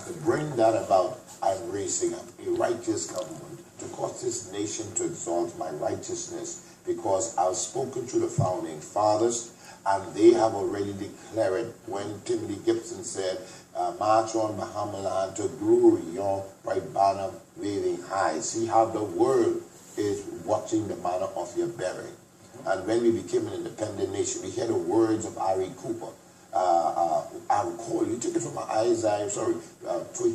to bring that about, I'm raising up a righteous government to cause this nation to exalt my righteousness, because I've spoken to the founding fathers, and they have already declared it when Timothy Gibson said, march on Muhammad land to glory, your bright banner waving high. See how the world is watching the manner of your bearing. And when we became an independent nation, we heard the words of Ari Cooper. I will call you, took it from Isaiah, 1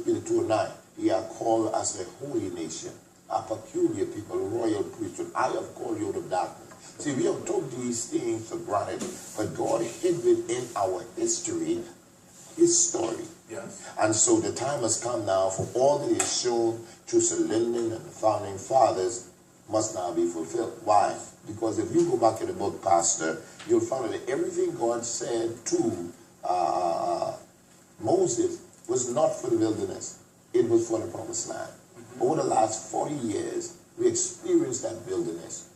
Peter 2:9. He are called as a holy nation, a peculiar people, a royal priesthood. I have called you out of darkness. See, we have took these things for granted, but God hid within our history his story. Yes. And so the time has come now for all that is shown through Sir Lyndon and the founding fathers must now be fulfilled. Why? Because if you go back in the book, Pastor, you'll find that everything God said to Moses was not for the wilderness. It was for the promised land. Over the last 40 years, we experienced that wilderness.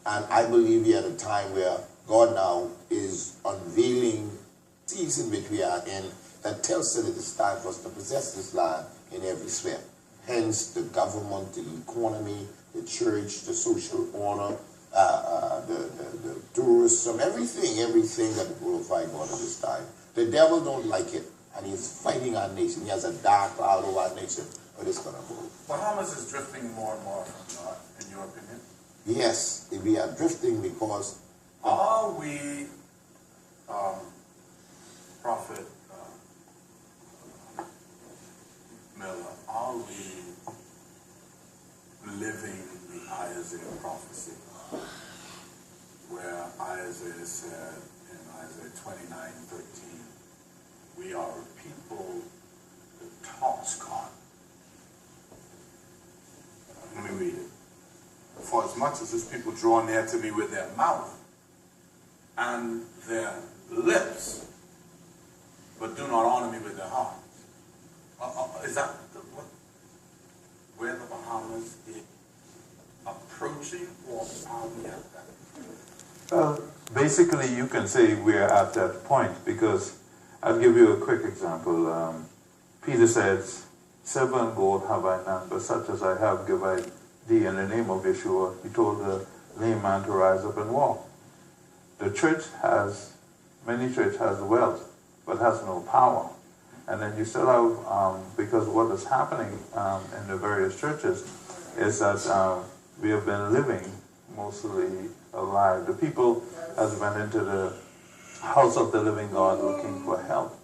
And I believe we are at a time where God now is unveiling the season which we are in that tells us that it's time for us to possess this land in every sphere. Hence, the government, the economy, the church, the social order, the tourism, everything that glorify God at this time. The devil don't like it, and he's fighting our nation. He has a dark cloud over our nation, but it's going to move. Bahamas is drifting more and more from God, in your opinion? Yes, we are drifting because... Are we, Prophet Miller, are we living the Isaiah prophecy, where Isaiah said in Isaiah 29:13, we are a people that talks God. Let me read it. For as much as this people draw near to me with their mouth and their lips, but do not honor me with their heart. Is that where the Bahamas is approaching, or are we at that? Well, basically you can say we're at that point, because I'll give you a quick example. Peter says, silver and gold have I none, but such as I have give I thee in the name of Yeshua. He told the lame man to rise up and walk. The church has, many church has wealth, but has no power. And then you still have, because what is happening in the various churches is that we have been living mostly alive. The people has went into the house of the living God looking for help.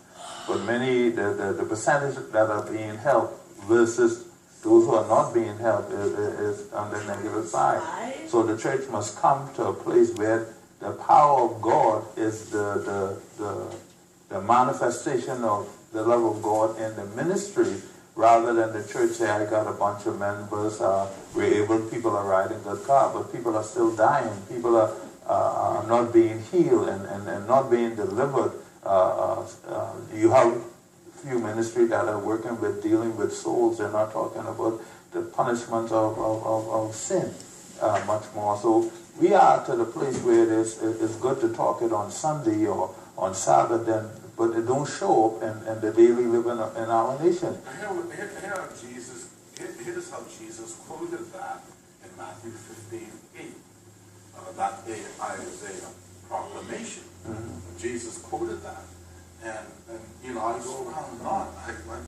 But many, the percentage that are being helped versus those who are not being helped is on the negative side. So the church must come to a place where the power of God is the manifestation of the love of God in the ministry, rather than the church say, I got a bunch of members, we're able, people are riding good car, but people are still dying. People are not being healed and not being delivered. You have few ministry that are working with dealing with souls. They're not talking about the punishment of sin much more. So we are to the place where it's good to talk it on Sunday or on Sabbath, but it don't show up in the daily living in our nation. Here's how Jesus quoted that in Matthew 15:8. That Isaiah proclamation. Jesus quoted that. And I go around,